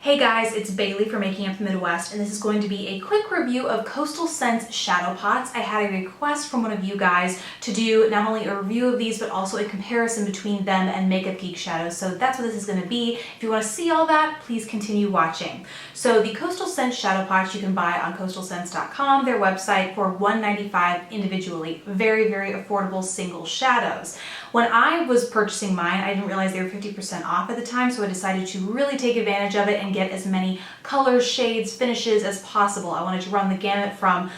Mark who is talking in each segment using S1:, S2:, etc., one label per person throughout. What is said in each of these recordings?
S1: Hey guys, it's Bailey from Making Up the Midwest, and this is going to be a quick review of Coastal Scents shadow pots. I had a request from one of you guys to do not only a review of these, but also a comparison between them and Makeup Geek shadows. So that's what this is going to be. If you want to see all that, please continue watching. So the Coastal Scents shadow pots you can buy on coastalscents.com, their website, for $1.95 individually. Very, very affordable single shadows. When I was purchasing mine, I didn't realize they were 50% off at the time, so I decided to really take advantage of it and get as many colors, shades, finishes as possible. I wanted to run the gamut from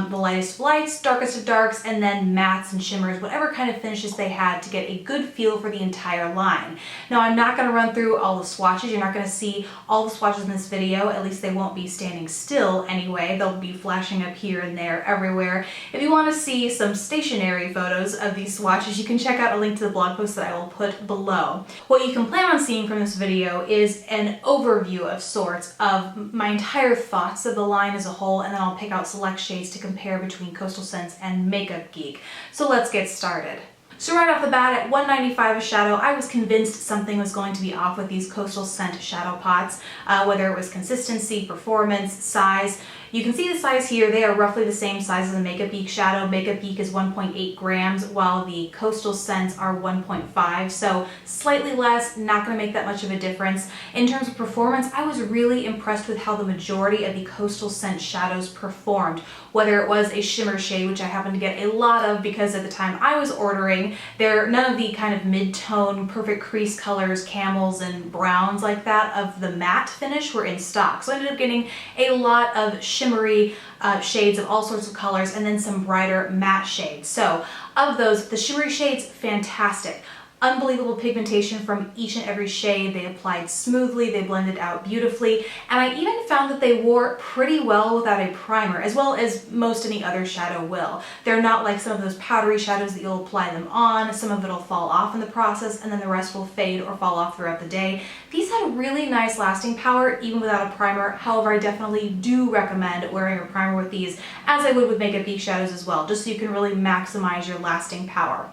S1: the lightest of lights, darkest of darks, and then mattes and shimmers, whatever kind of finishes they had to get a good feel for the entire line. Now, I'm not going to run through all the swatches. You're not going to see all the swatches in this video. At least they won't be standing still anyway. They'll be flashing up here and there everywhere. If you want to see some stationary photos of these swatches, you can check out a link to the blog post that I will put below. What you can plan on seeing from this video is an overview of sorts of my entire thoughts of the line as a whole, and then I'll pick out select shades to compare between Coastal Scents and Makeup Geek. So let's get started. So right off the bat, at $1.95 a shadow, I was convinced something was going to be off with these Coastal Scent shadow pots, whether it was consistency, performance, size. You can see the size here. They are roughly the same size as the Makeup Geek shadow. Makeup Geek is 1.8 grams, while the Coastal Scents are 1.5, so slightly less, not going to make that much of a difference. In terms of performance, I was really impressed with how the majority of the Coastal Scent shadows performed, whether it was a shimmer shade, which I happened to get a lot of because at the time I was ordering, none of the kind of mid-tone, perfect crease colors, camels and browns like that of the matte finish were in stock. So I ended up getting a lot of shimmery shades of all sorts of colors, and then some brighter matte shades. So of those, the shimmery shades, fantastic. Unbelievable pigmentation from each and every shade. They applied smoothly, they blended out beautifully, and I even found that they wore pretty well without a primer, as well as most any other shadow will. They're not like some of those powdery shadows that you'll apply them on. Some of it will fall off in the process, and then the rest will fade or fall off throughout the day. These had really nice lasting power even without a primer. However, I definitely do recommend wearing a primer with these, as I would with Makeup Geek shadows as well, just so you can really maximize your lasting power.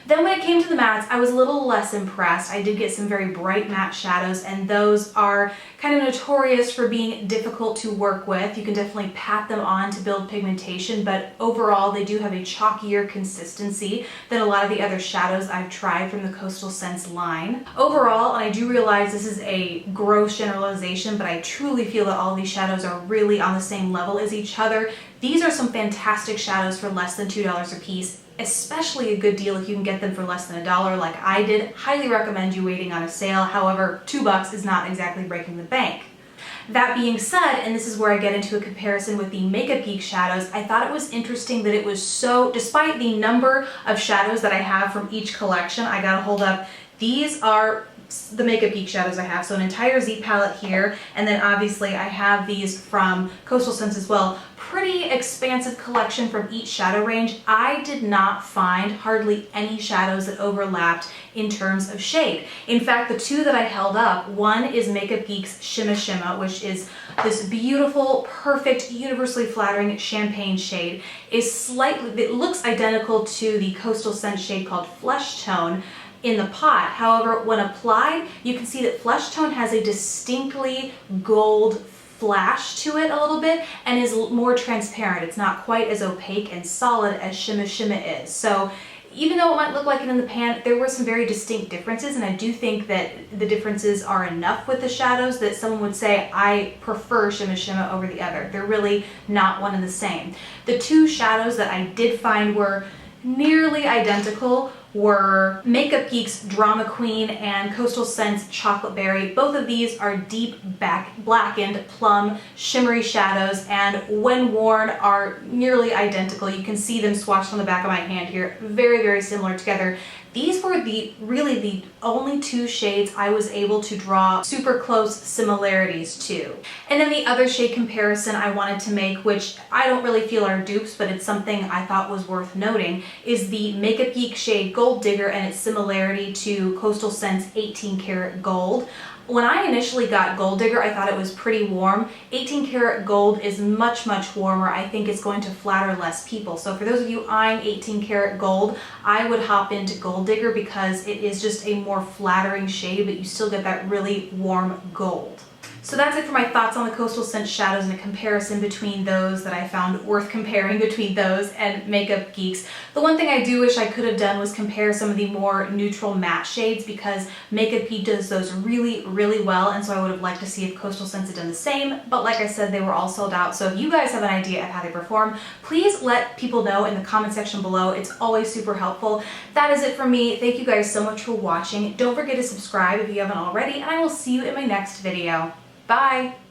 S1: Then when it came to the mattes, I was a little less impressed. I did get some very bright matte shadows, and those are kind of notorious for being difficult to work with. You can definitely pat them on to build pigmentation, but overall they do have a chalkier consistency than a lot of the other shadows I've tried from the Coastal Scents line. Overall, and I do realize this is a gross generalization, but I truly feel that all these shadows are really on the same level as each other. These are some fantastic shadows for less than $2 a piece. Especially a good deal if you can get them for less than $1 like I did. Highly recommend you waiting on a sale. However, $2 is not exactly breaking the bank. That being said, and this is where I get into a comparison with the Makeup Geek shadows, I thought it was interesting that it was so, despite the number of shadows that I have from each collection, I gotta hold up, these are the Makeup Geek shadows I have. So an entire Z palette here, and then obviously I have these from Coastal Scents as well. Pretty expansive collection from each shadow range. I did not find hardly any shadows that overlapped in terms of shade. In fact, the two that I held up, one is Makeup Geek's Shimma Shimma, which is this beautiful, perfect, universally flattering champagne shade. It looks identical to the Coastal Scents shade called Flesh Tone in the pot. However, when applied, you can see that Flesh Tone has a distinctly gold flash to it a little bit and is more transparent. It's not quite as opaque and solid as Shimma Shimma is. So even though it might look like it in the pan, there were some very distinct differences, and I do think that the differences are enough with the shadows that someone would say, I prefer Shimma Shimma over the other. They're really not one and the same. The two shadows that I did find were nearly identical were Makeup Geek's Drama Queen and Coastal Scents Chocolate Berry. Both of these are deep blackened plum shimmery shadows, and when worn are nearly identical. You can see them swatched on the back of my hand here. Very, very similar together. These were really the only two shades I was able to draw super close similarities to. And then the other shade comparison I wanted to make, which I don't really feel are dupes, but it's something I thought was worth noting, is the Makeup Geek shade Gold Digger and its similarity to Coastal Scents 18 Karat Gold. When I initially got Gold Digger, I thought it was pretty warm. 18 karat gold is much, much warmer. I think it's going to flatter less people. So for those of you eyeing 18 karat gold, I would hop into Gold Digger because it is just a more flattering shade, but you still get that really warm gold. So that's it for my thoughts on the Coastal Scent shadows and a comparison between those that I found worth comparing between those and Makeup Geek's. The one thing I do wish I could have done was compare some of the more neutral matte shades, because Makeup Geek does those really, really well, and so I would have liked to see if Coastal Scents had done the same, but like I said, they were all sold out. So if you guys have an idea of how they perform, please let people know in the comment section below. It's always super helpful. That is it for me. Thank you guys so much for watching. Don't forget to subscribe if you haven't already, and I will see you in my next video. Bye!